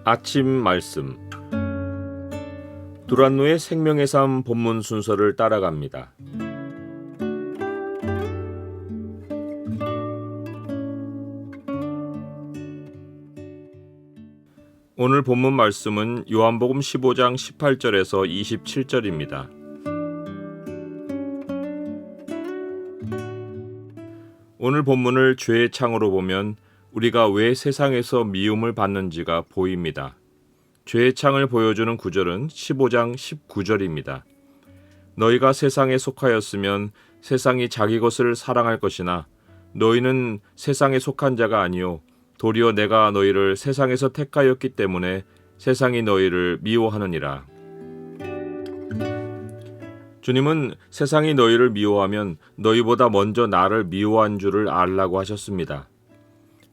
아침 말씀 두란노의 생명의 삶 본문 순서를 따라갑니다. 오늘 본문 말씀은 요한복음 15장 18절에서 27절입니다. 오늘 본문을 죄의 창으로 보면 우리가 왜 세상에서 미움을 받는지가 보입니다. 죄의 창을 보여주는 구절은 15장 19절입니다. 너희가 세상에 속하였으면 세상이 자기 것을 사랑할 것이나 너희는 세상에 속한 자가 아니요 도리어 내가 너희를 세상에서 택하였기 때문에 세상이 너희를 미워하느니라. 주님은 세상이 너희를 미워하면 너희보다 먼저 나를 미워한 줄을 알라고 하셨습니다.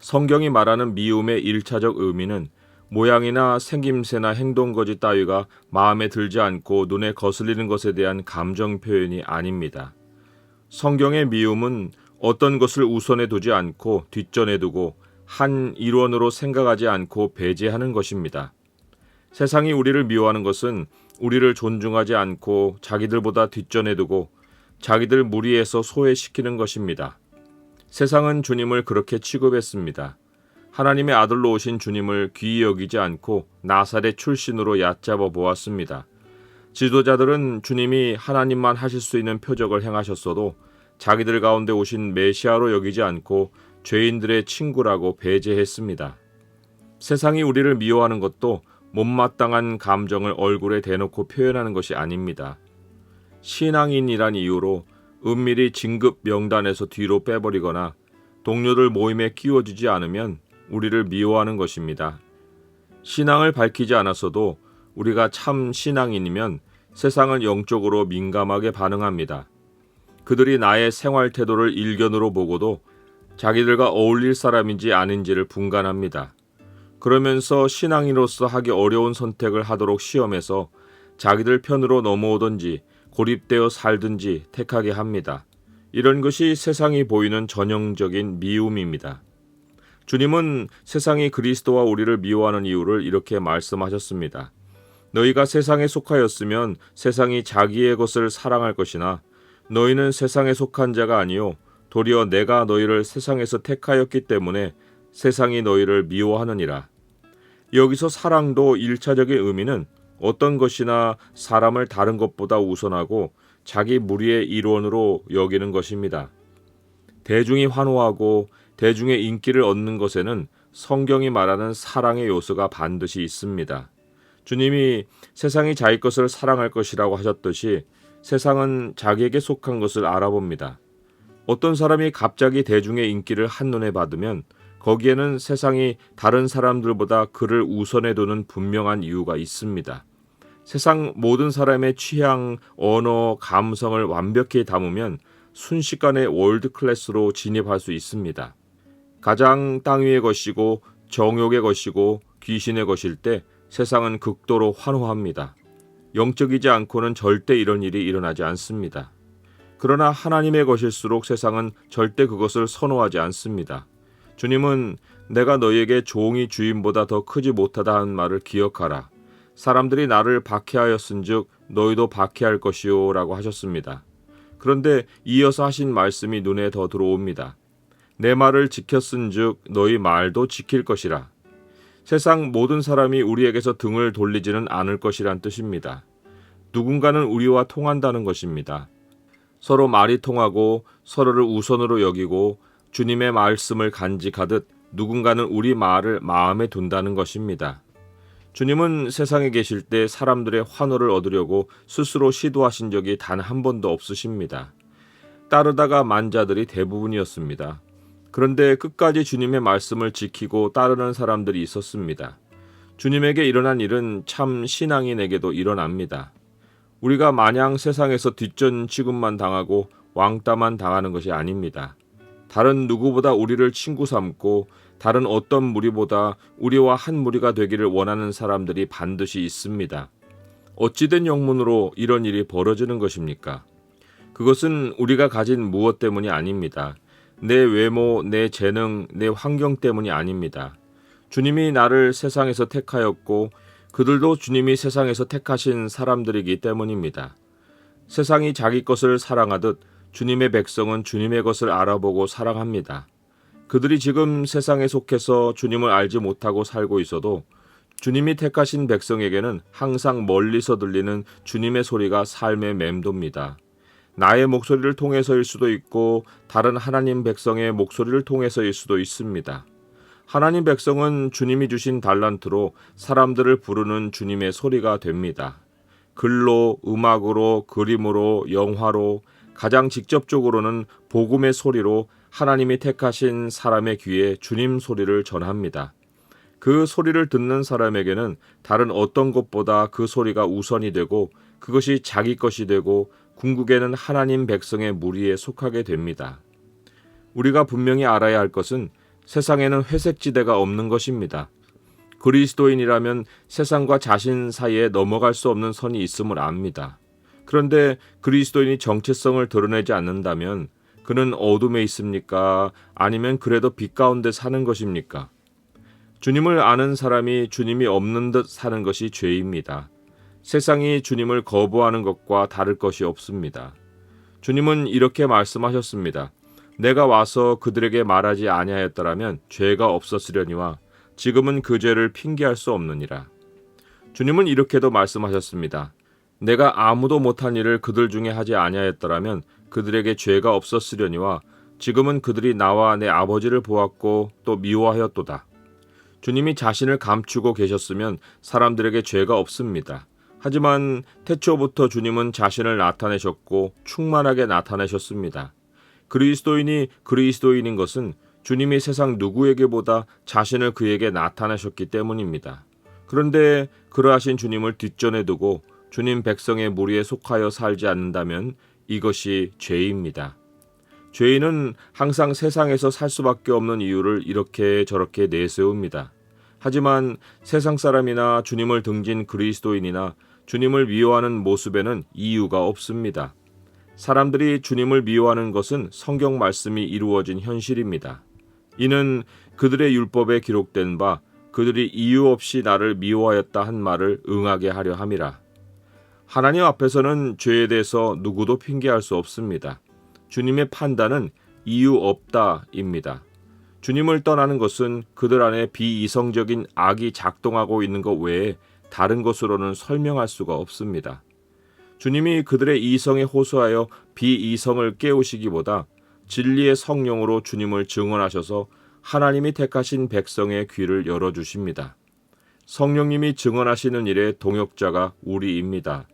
성경이 말하는 미움의 1차적 의미는 모양이나 생김새나 행동거지 따위가 마음에 들지 않고 눈에 거슬리는 것에 대한 감정 표현이 아닙니다. 성경의 미움은 어떤 것을 우선에 두지 않고 뒷전에 두고 한 일원으로 생각하지 않고 배제하는 것입니다. 세상이 우리를 미워하는 것은 우리를 존중하지 않고 자기들보다 뒷전에 두고 자기들 무리해서 소외시키는 것입니다. 세상은 주님을 그렇게 취급했습니다. 하나님의 아들로 오신 주님을 귀히 여기지 않고 나사렛 출신으로 얕잡아 보았습니다. 지도자들은 주님이 하나님만 하실 수 있는 표적을 행하셨어도 자기들 가운데 오신 메시아로 여기지 않고 죄인들의 친구라고 배제했습니다. 세상이 우리를 미워하는 것도 못마땅한 감정을 얼굴에 대놓고 표현하는 것이 아닙니다. 신앙인이란 이유로 은밀히 진급 명단에서 뒤로 빼버리거나 동료들 모임에 끼워주지 않으면 우리를 미워하는 것입니다. 신앙을 밝히지 않았어도 우리가 참 신앙인이면 세상은 영적으로 민감하게 반응합니다. 그들이 나의 생활 태도를 일견으로 보고도 자기들과 어울릴 사람인지 아닌지를 분간합니다. 그러면서 신앙인으로서 하기 어려운 선택을 하도록 시험해서 자기들 편으로 넘어오든지 고립되어 살든지 택하게 합니다. 이런 것이 세상이 보이는 전형적인 미움입니다. 주님은 세상이 그리스도와 우리를 미워하는 이유를 이렇게 말씀하셨습니다. 너희가 세상에 속하였으면 세상이 자기의 것을 사랑할 것이나 너희는 세상에 속한 자가 아니요 도리어 내가 너희를 세상에서 택하였기 때문에 세상이 너희를 미워하느니라. 여기서 사랑도 1차적인 의미는 어떤 것이나 사람을 다른 것보다 우선하고 자기 무리의 일원으로 여기는 것입니다. 대중이 환호하고 대중의 인기를 얻는 것에는 성경이 말하는 사랑의 요소가 반드시 있습니다. 주님이 세상이 자기 것을 사랑할 것이라고 하셨듯이 세상은 자기에게 속한 것을 알아봅니다. 어떤 사람이 갑자기 대중의 인기를 한눈에 받으면 거기에는 세상이 다른 사람들보다 그를 우선해 두는 분명한 이유가 있습니다. 세상 모든 사람의 취향, 언어, 감성을 완벽히 담으면 순식간에 월드 클래스로 진입할 수 있습니다. 가장 땅 위의 것이고 정욕의 것이고 귀신의 것일 때 세상은 극도로 환호합니다. 영적이지 않고는 절대 이런 일이 일어나지 않습니다. 그러나 하나님의 것일수록 세상은 절대 그것을 선호하지 않습니다. 주님은 내가 너희에게 종이 주인보다 더 크지 못하다 한 말을 기억하라. 사람들이 나를 박해하였은즉 너희도 박해할 것이요 라고 하셨습니다. 그런데 이어서 하신 말씀이 눈에 더 들어옵니다. 내 말을 지켰은즉 너희 말도 지킬 것이라. 세상 모든 사람이 우리에게서 등을 돌리지는 않을 것이란 뜻입니다. 누군가는 우리와 통한다는 것입니다. 서로 말이 통하고 서로를 우선으로 여기고 주님의 말씀을 간직하듯 누군가는 우리 말을 마음에 둔다는 것입니다. 주님은 세상에 계실 때 사람들의 환호를 얻으려고 스스로 시도하신 적이 단 한 번도 없으십니다. 따르다가 만 자들이 대부분이었습니다. 그런데 끝까지 주님의 말씀을 지키고 따르는 사람들이 있었습니다. 주님에게 일어난 일은 참 신앙인에게도 일어납니다. 우리가 마냥 세상에서 뒷전 취급만 당하고 왕따만 당하는 것이 아닙니다. 다른 누구보다 우리를 친구 삼고 다른 어떤 무리보다 우리와 한 무리가 되기를 원하는 사람들이 반드시 있습니다. 어찌된 영문으로 이런 일이 벌어지는 것입니까? 그것은 우리가 가진 무엇 때문이 아닙니다. 내 외모, 내 재능, 내 환경 때문이 아닙니다. 주님이 나를 세상에서 택하였고 그들도 주님이 세상에서 택하신 사람들이기 때문입니다. 세상이 자기 것을 사랑하듯 주님의 백성은 주님의 것을 알아보고 사랑합니다. 그들이 지금 세상에 속해서 주님을 알지 못하고 살고 있어도 주님이 택하신 백성에게는 항상 멀리서 들리는 주님의 소리가 삶의 맴도입니다. 나의 목소리를 통해서일 수도 있고 다른 하나님 백성의 목소리를 통해서일 수도 있습니다. 하나님 백성은 주님이 주신 달란트로 사람들을 부르는 주님의 소리가 됩니다. 글로, 음악으로, 그림으로, 영화로, 가장 직접적으로는 복음의 소리로 하나님이 택하신 사람의 귀에 주님 소리를 전합니다. 그 소리를 듣는 사람에게는 다른 어떤 것보다 그 소리가 우선이 되고 그것이 자기 것이 되고 궁극에는 하나님 백성의 무리에 속하게 됩니다. 우리가 분명히 알아야 할 것은 세상에는 회색지대가 없는 것입니다. 그리스도인이라면 세상과 자신 사이에 넘어갈 수 없는 선이 있음을 압니다. 그런데 그리스도인이 정체성을 드러내지 않는다면 그는 어둠에 있습니까? 아니면 그래도 빛 가운데 사는 것입니까? 주님을 아는 사람이 주님이 없는 듯 사는 것이 죄입니다. 세상이 주님을 거부하는 것과 다를 것이 없습니다. 주님은 이렇게 말씀하셨습니다. 내가 와서 그들에게 말하지 아니하였더라면 죄가 없었으려니와 지금은 그 죄를 핑계할 수 없느니라. 주님은 이렇게도 말씀하셨습니다. 내가 아무도 못한 일을 그들 중에 하지 아니하였더라면 그들에게 죄가 없었으려니와 지금은 그들이 나와 내 아버지를 보았고 또 미워하였도다. 주님이 자신을 감추고 계셨으면 사람들에게 죄가 없습니다. 하지만 태초부터 주님은 자신을 나타내셨고 충만하게 나타내셨습니다. 그리스도인이 그리스도인인 것은 주님이 세상 누구에게보다 자신을 그에게 나타내셨기 때문입니다. 그런데 그러하신 주님을 뒷전에 두고 주님 백성의 무리에 속하여 살지 않는다면 이것이 죄입니다. 죄인은 항상 세상에서 살 수밖에 없는 이유를 이렇게 저렇게 내세웁니다. 하지만 세상 사람이나 주님을 등진 그리스도인이나 주님을 미워하는 모습에는 이유가 없습니다. 사람들이 주님을 미워하는 것은 성경 말씀이 이루어진 현실입니다. 이는 그들의 율법에 기록된 바 그들이 이유 없이 나를 미워하였다 한 말을 응하게 하려 함이라. 하나님 앞에서는 죄에 대해서 누구도 핑계할 수 없습니다. 주님의 판단은 이유 없다입니다. 주님을 떠나는 것은 그들 안에 비이성적인 악이 작동하고 있는 것 외에 다른 것으로는 설명할 수가 없습니다. 주님이 그들의 이성에 호소하여 비이성을 깨우시기보다 진리의 성령으로 주님을 증언하셔서 하나님이 택하신 백성의 귀를 열어주십니다. 성령님이 증언하시는 일의 동역자가 우리입니다.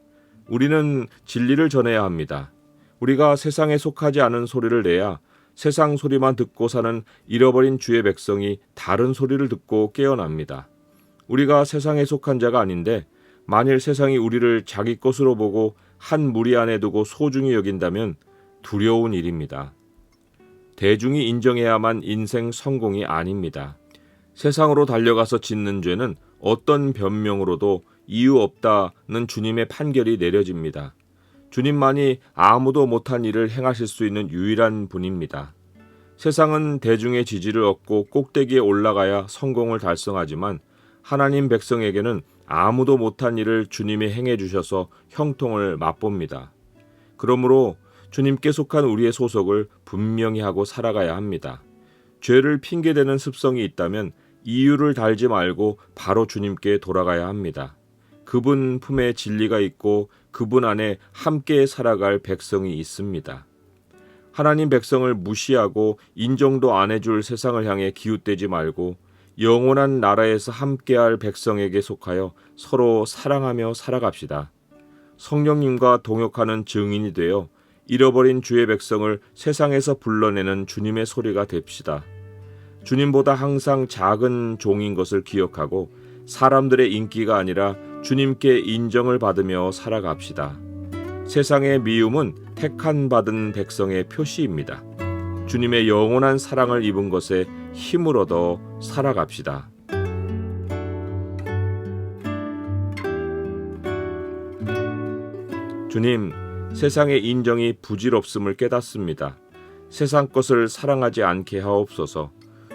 우리는 진리를 전해야 합니다. 우리가 세상에 속하지 않은 소리를 내야 세상 소리만 듣고 사는 잃어버린 주의 백성이 다른 소리를 듣고 깨어납니다. 우리가 세상에 속한 자가 아닌데 만일 세상이 우리를 자기 것으로 보고 한 무리 안에 두고 소중히 여긴다면 두려운 일입니다. 대중이 인정해야만 인생 성공이 아닙니다. 세상으로 달려가서 짓는 죄는 어떤 변명으로도 이유 없다는 주님의 판결이 내려집니다. 주님만이 아무도 못한 일을 행하실 수 있는 유일한 분입니다. 세상은 대중의 지지를 얻고 꼭대기에 올라가야 성공을 달성하지만 하나님 백성에게는 아무도 못한 일을 주님이 행해 주셔서 형통을 맛봅니다. 그러므로 주님께 속한 우리의 소속을 분명히 하고 살아가야 합니다. 죄를 핑계대는 습성이 있다면 이유를 달지 말고 바로 주님께 돌아가야 합니다. 그분 품에 진리가 있고 그분 안에 함께 살아갈 백성이 있습니다. 하나님 백성을 무시하고 인정도 안 해줄 세상을 향해 기웃대지 말고 영원한 나라에서 함께할 백성에게 속하여 서로 사랑하며 살아갑시다. 성령님과 동역하는 증인이 되어 잃어버린 주의 백성을 세상에서 불러내는 주님의 소리가 됩시다. 주님보다 항상 작은 종인 것을 기억하고 사람들의 인기가 아니라 주님께 인정을 받으며 살아갑시다. 세상의 미움은 택한 받은 백성의 표시입니다. 주님의 영원한 사랑을 입은 것에 힘을 얻어 살아갑시다. 주님, 세상의 인정이 부질없음을 깨닫습니다. 세상 것을 사랑하지 않게 하옵소서.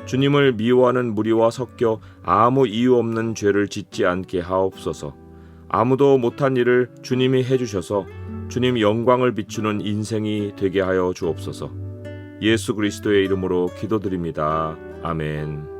주님을 미워하는 무리와 섞여 아무 이유 없는 죄를 짓지 않게 하옵소서. 아무도 못한 일을 주님이 해주셔서 주님 영광을 비추는 인생이 되게 하여 주옵소서. 예수 그리스도의 이름으로 기도드립니다. 아멘.